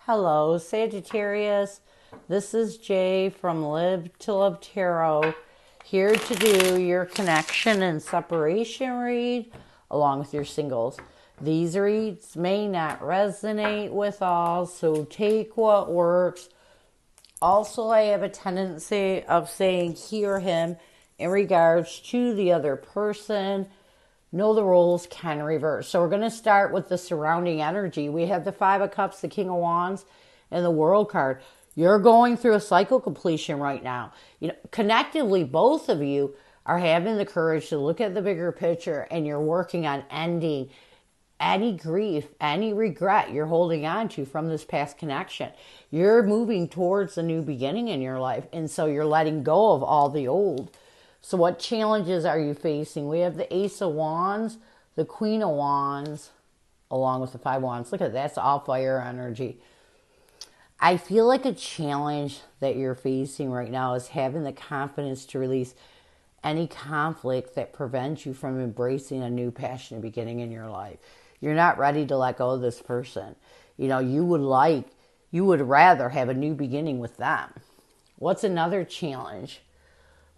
Hello, Sagittarius. This is Jay from Live to Love Tarot, here to do your connection and separation read along with your singles. These reads may not resonate with all, so take what works. Also, I have a tendency of saying he or him in regards to the other person. Know the roles can reverse. So we're going to start with the surrounding energy. We have the Five of Cups, the King of Wands, and the World card. You're going through a cycle completion right now. Collectively, both of you are having the courage to look at the bigger picture, and you're working on ending any grief, any regret you're holding on to from this past connection. You're moving towards a new beginning in your life, and so you're letting go of all the old. So what challenges are you facing? We have the Ace of Wands, the Queen of Wands, along with the Five of Wands. Look at that. That's all fire energy. I feel like a challenge that you're facing right now is having the confidence to release any conflict that prevents you from embracing a new passionate beginning in your life. You're not ready to let go of this person. You would rather have a new beginning with them. What's another challenge?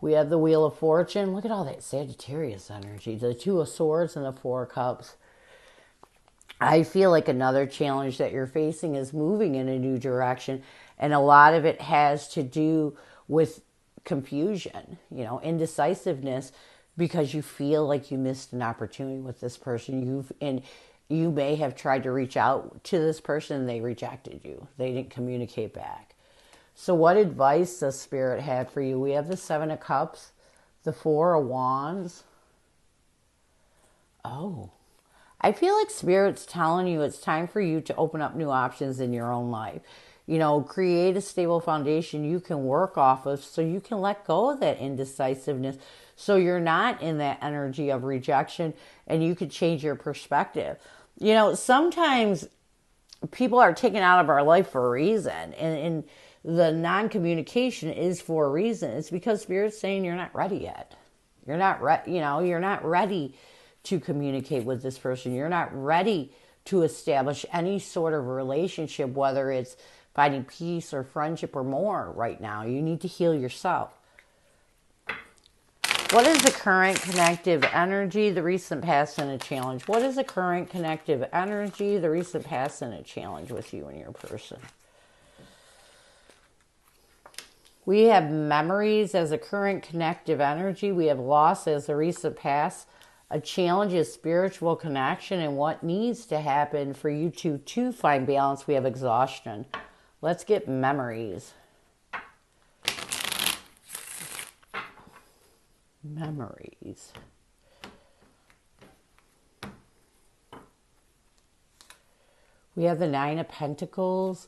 We have the Wheel of Fortune. Look at all that Sagittarius energy. The Two of Swords and the Four of Cups. I feel like another challenge that you're facing is moving in a new direction. And a lot of it has to do with confusion, indecisiveness, because you feel like you missed an opportunity with this person. You may have tried to reach out to this person and they rejected you. They didn't communicate back. So what advice does Spirit have for you? We have the Seven of Cups, the Four of Wands. Oh, I feel like Spirit's telling you it's time for you to open up new options in your own life. Create a stable foundation you can work off of so you can let go of that indecisiveness, so you're not in that energy of rejection and you could change your perspective. Sometimes people are taken out of our life for a reason, and the non-communication is for a reason. It's because Spirit's saying you're not ready yet. You're not you're not ready to communicate with this person. You're not ready to establish any sort of relationship, whether it's finding peace or friendship or more right now. You need to heal yourself. What is the current connective energy, the recent past, and a challenge? What is the current connective energy, the recent past, and a challenge with you and your person? We have memories as a current connective energy. We have loss as the recent past. A challenge is spiritual connection and what needs to happen for you to find balance. We have exhaustion. Let's get memories. Memories. We have the Nine of Pentacles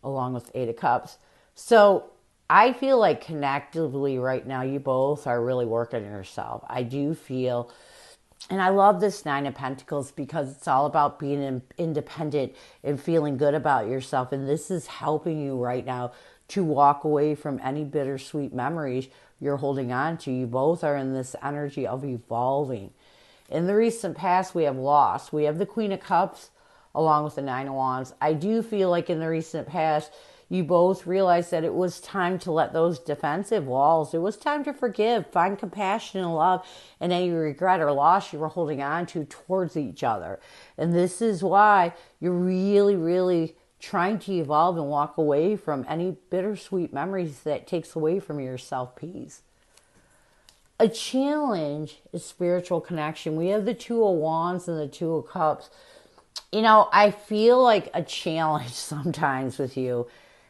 along with Eight of Cups. So I feel like connectively right now, you both are really working on yourself. I do feel, and I love this Nine of Pentacles because it's all about being independent and feeling good about yourself. And this is helping you right now to walk away from any bittersweet memories you're holding on to. You both are in this energy of evolving. In the recent past, we have loss. We have the Queen of Cups along with the Nine of Wands. I do feel like in the recent past, you both realized that it was time to let those defensive walls, it was time to forgive, find compassion and love, and any regret or loss you were holding on to towards each other. And this is why you're really, really trying to evolve and walk away from any bittersweet memories that takes away from your self-peace. A challenge is spiritual connection. We have the Two of Wands and the Two of Cups. I feel like a challenge sometimes with you.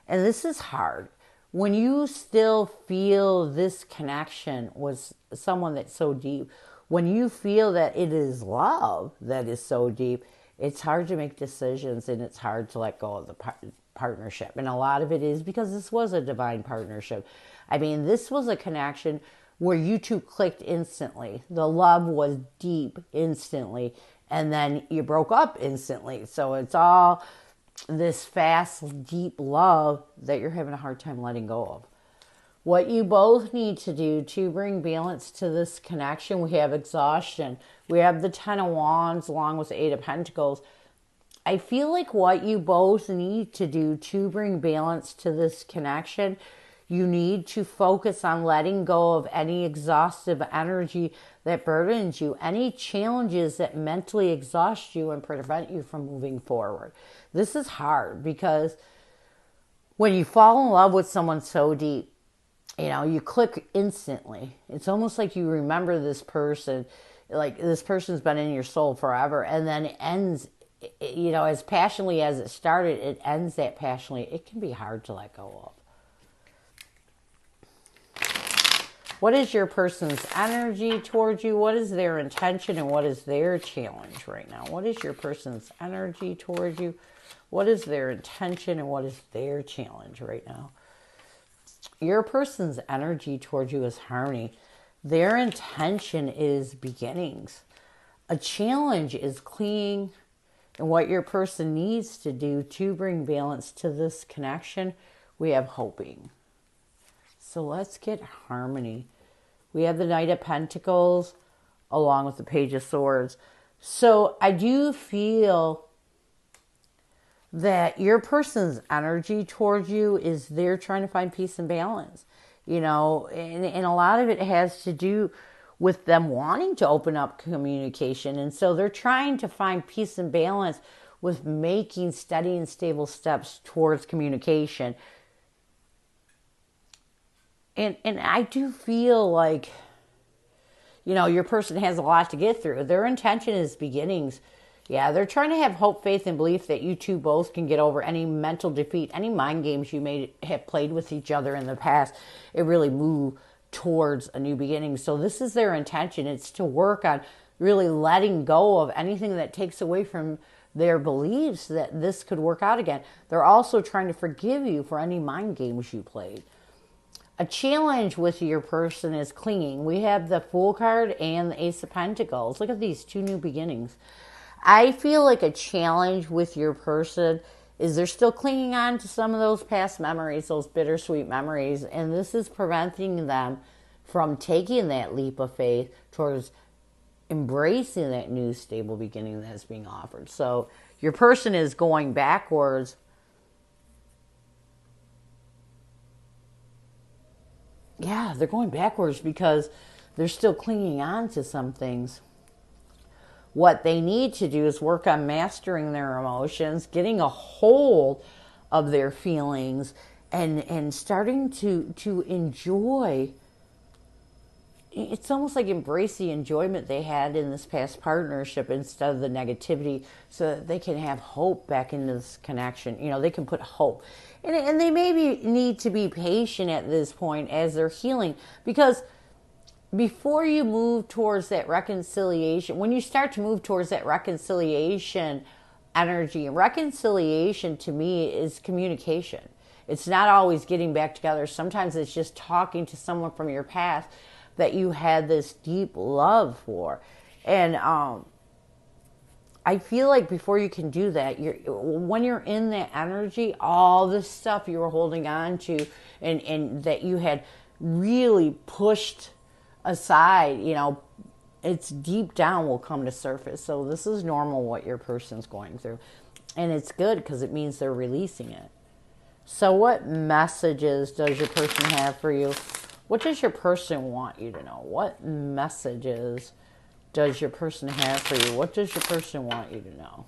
And this is hard. When you still feel this connection with someone that's so deep, when you feel that it is love that is so deep, it's hard to make decisions and it's hard to let go of the partnership. And a lot of it is because this was a divine partnership. I mean, this was a connection where you two clicked instantly. The love was deep instantly, and then you broke up instantly. So it's all this fast, deep love that you're having a hard time letting go of. What you both need to do to bring balance to this connection, we have exhaustion. We have the Ten of Wands along with the Eight of Pentacles. I feel like what you both need to do to bring balance to this connection, you need to focus on letting go of any exhaustive energy that burdens you, any challenges that mentally exhaust you and prevent you from moving forward. This is hard because when you fall in love with someone so deep, you know, you click instantly. It's almost like you remember this person, like this person's been in your soul forever, and then it ends, you know, as passionately as it started, it ends that passionately. It can be hard to let go of. What is your person's energy towards you? What is their intention and what is their challenge right now? What is your person's energy towards you? What is their intention and what is their challenge right now? Your person's energy towards you is harmony. Their intention is beginnings. A challenge is clinging, and what your person needs to do to bring balance to this connection, we have hoping. So let's get harmony. We have the Knight of Pentacles along with the Page of Swords. So I do feel that your person's energy towards you is they're trying to find peace and balance. You know, and a lot of it has to do with them wanting to open up communication. And so they're trying to find peace and balance with making steady and stable steps towards communication. And I do feel like, you know, your person has a lot to get through. Their intention is beginnings. Yeah, they're trying to have hope, faith, and belief that you two both can get over any mental defeat, any mind games you may have played with each other in the past. It really move towards a new beginning. So this is their intention. It's to work on really letting go of anything that takes away from their beliefs that this could work out again. They're also trying to forgive you for any mind games you played. A challenge with your person is clinging. We have the Fool card and the Ace of Pentacles. Look at these two new beginnings. I feel like a challenge with your person is they're still clinging on to some of those past memories, those bittersweet memories, and this is preventing them from taking that leap of faith towards embracing that new stable beginning that's being offered. So your person is going backwards. Yeah, they're going backwards because they're still clinging on to some things. What they need to do is work on mastering their emotions, getting a hold of their feelings, and starting to enjoy. It's almost like embrace the enjoyment they had in this past partnership instead of the negativity, so that they can have hope back into this connection. You know, they can put hope. And they maybe need to be patient at this point as they're healing, because before you move towards that reconciliation, when you start to move towards that reconciliation energy, reconciliation to me is communication. It's not always getting back together. Sometimes it's just talking to someone from your past that you had this deep love for. And I feel like before you can do that, when you're in that energy, all the stuff you were holding on to and that you had really pushed aside, you know, it's deep down will come to surface. So this is normal what your person's going through. And it's good because it means they're releasing it. So what messages does your person have for you? What does your person want you to know? What messages does your person have for you? What does your person want you to know?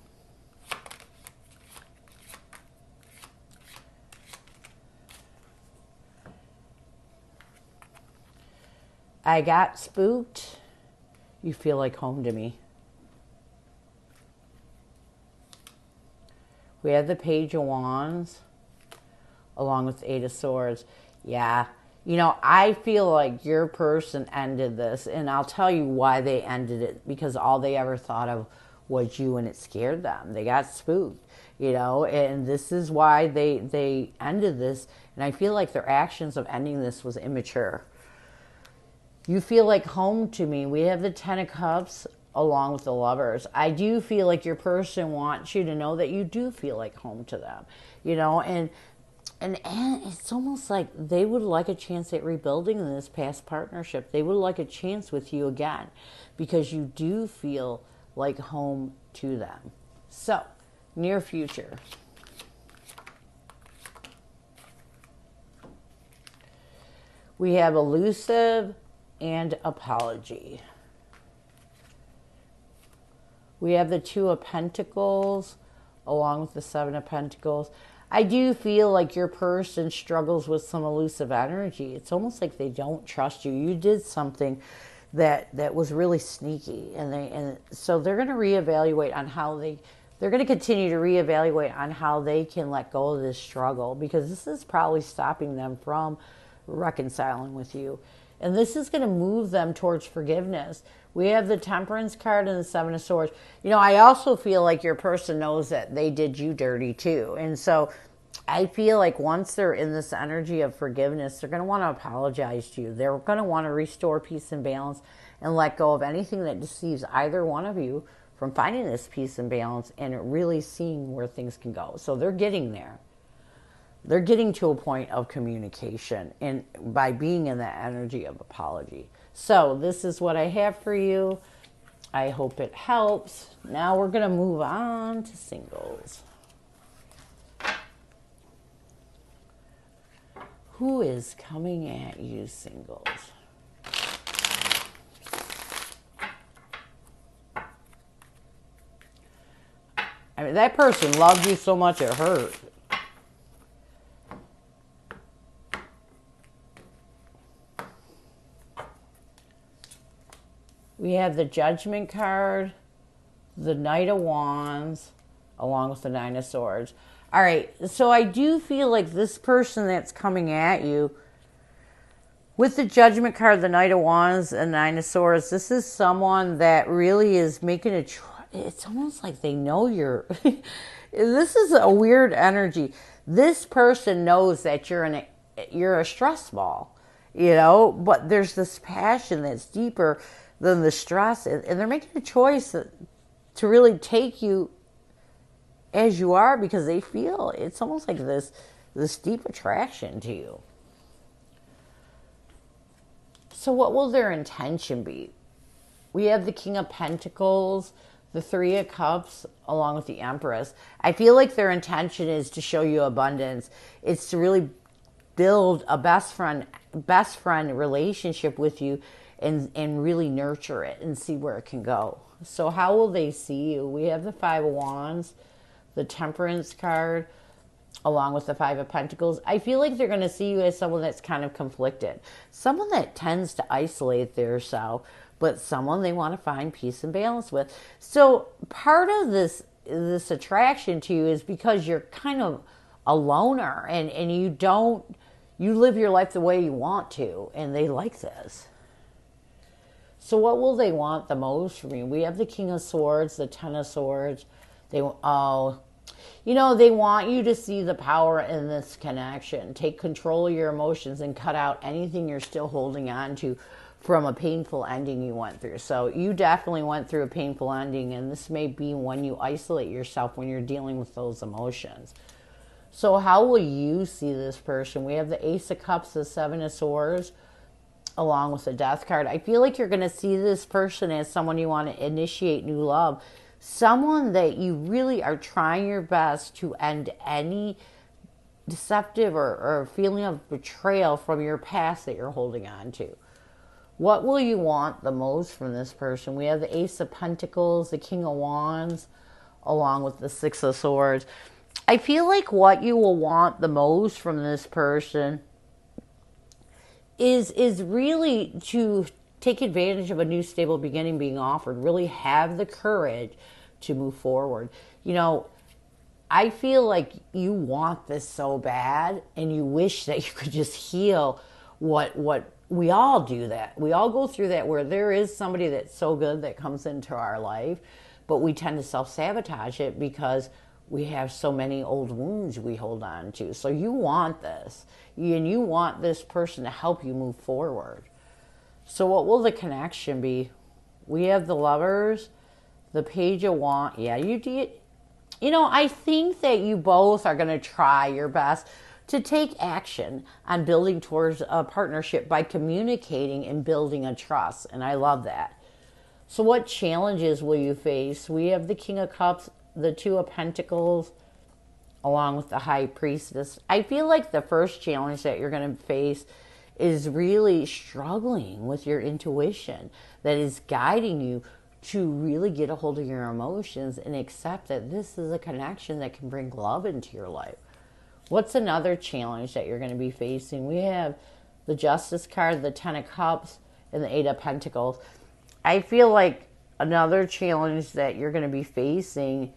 I got spooked. You feel like home to me. We have the Page of Wands along with the Eight of Swords. Yeah. You know, I feel like your person ended this, and I'll tell you why they ended it, because all they ever thought of was you, and it scared them. They got spooked, you know, and this is why they ended this, and I feel like their actions of ending this was immature. You feel like home to me. We have the Ten of Cups along with the Lovers. I do feel like your person wants you to know that you do feel like home to them, you know, and it's almost like they would like a chance at rebuilding in this past partnership. They would like a chance with you again because you do feel like home to them. So near future. We have elusive and apology. We have the Two of Pentacles along with the Seven of Pentacles. I do feel like your person struggles with some elusive energy. It's almost like they don't trust you. You did something that was really sneaky, and so they're going to reevaluate on how they're going to continue to reevaluate on how they can let go of this struggle, because this is probably stopping them from reconciling with you. And this is going to move them towards forgiveness. We have the Temperance card and the Seven of Swords. You know, I also feel like your person knows that they did you dirty too. And so I feel like once they're in this energy of forgiveness, they're going to want to apologize to you. They're going to want to restore peace and balance and let go of anything that deceives either one of you from finding this peace and balance and really seeing where things can go. So they're getting there. They're getting to a point of communication, and by being in that energy of apology. So this is what I have for you. I hope it helps. Now we're going to move on to singles. Who is coming at you, singles? I mean, that person loved you so much it hurt. We have the Judgment card, the Knight of Wands, along with the Nine of Swords. All right, so I do feel like this person that's coming at you, with the Judgment card, the Knight of Wands, and Nine of Swords, this is someone that really is making a it's almost like they know you're... This is a weird energy. This person knows that you're a stress ball, you know, but there's this passion that's deeper than the stress, and they're making a choice to really take you as you are, because they feel it's almost like this deep attraction to you. So what will their intention be? We have the King of Pentacles, the Three of Cups, along with the Empress. I feel like their intention is to show you abundance. It's to really build a best friend relationship with you, and really nurture it and see where it can go. So how will they see you? We have the Five of Wands, the Temperance card, along with the Five of Pentacles. I feel like they're going to see you as someone that's kind of conflicted, someone that tends to isolate themselves, but someone they want to find peace and balance with. So part of this attraction to you is because you're kind of a loner, and you live your life the way you want to, and they like this. So what will they want the most from you? We have the King of Swords, the Ten of Swords. They want you to see the power in this connection. Take control of your emotions and cut out anything you're still holding on to from a painful ending you went through. So you definitely went through a painful ending, and this may be when you isolate yourself when you're dealing with those emotions. So how will you see this person? We have the Ace of Cups, the Seven of Swords, along with the Death card. I feel like you're going to see this person as someone you want to initiate new love. Someone that you really are trying your best to end any deceptive or feeling of betrayal from your past that you're holding on to. What will you want the most from this person? We have the Ace of Pentacles, the King of Wands, along with the Six of Swords. I feel like what you will want the most from this person is really to take advantage of a new stable beginning being offered. Really have the courage to move forward. You know, I feel like you want this so bad, and you wish that you could just heal what we all do. That we all go through that, where there is somebody that's so good that comes into our life, but we tend to self-sabotage it because we have so many old wounds we hold on to. So you want this, and you want this person to help you move forward. So what will the connection be? We have the Lovers, the Page of Wands. Yeah, I think that you both are going to try your best to take action on building towards a partnership by communicating and building a trust. And I love that. So what challenges will you face? We have the King of Cups the Two of Pentacles along with the High Priestess. I feel like the first challenge that you're going to face is really struggling with your intuition that is guiding you to really get a hold of your emotions and accept that this is a connection that can bring love into your life. What's another challenge that you're going to be facing? We have the Justice card, the Ten of Cups, and the Eight of Pentacles. I feel like another challenge that you're going to be facing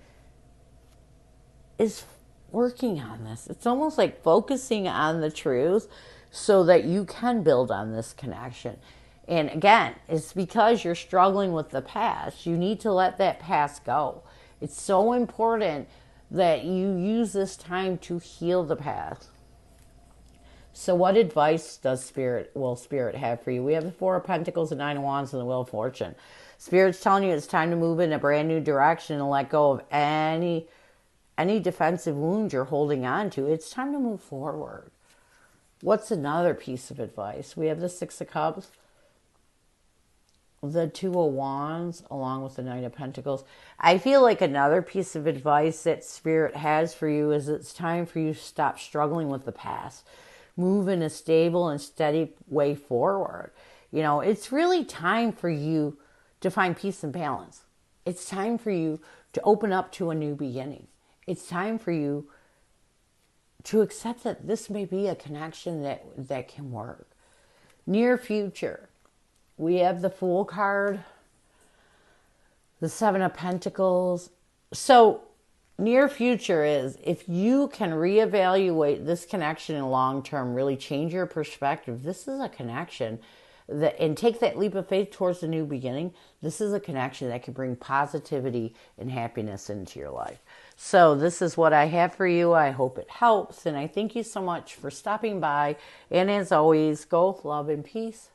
is working on this. It's almost like focusing on the truth so that you can build on this connection. And again, it's because you're struggling with the past. You need to let that past go. It's so important that you use this time to heal the past. So what advice will Spirit have for you? We have the Four of Pentacles, the Nine of Wands, and the Wheel of Fortune. Spirit's telling you it's time to move in a brand new direction and let go of any defensive wounds you're holding on to. It's time to move forward. What's another piece of advice? We have the Six of Cups, the Two of Wands, along with the Knight of Pentacles. I feel like another piece of advice that Spirit has for you is it's time for you to stop struggling with the past. Move in a stable and steady way forward. You know, it's really time for you to find peace and balance. It's time for you to open up to a new beginning. It's time for you to accept that this may be a connection that can work. Near future, we have the Fool card, the Seven of Pentacles. So near future is if you can reevaluate this connection in long term, really change your perspective. This is a connection and take that leap of faith towards the new beginning. This is a connection that can bring positivity and happiness into your life. So this is what I have for you. I hope it helps. And I thank you so much for stopping by. And as always, go with love and peace.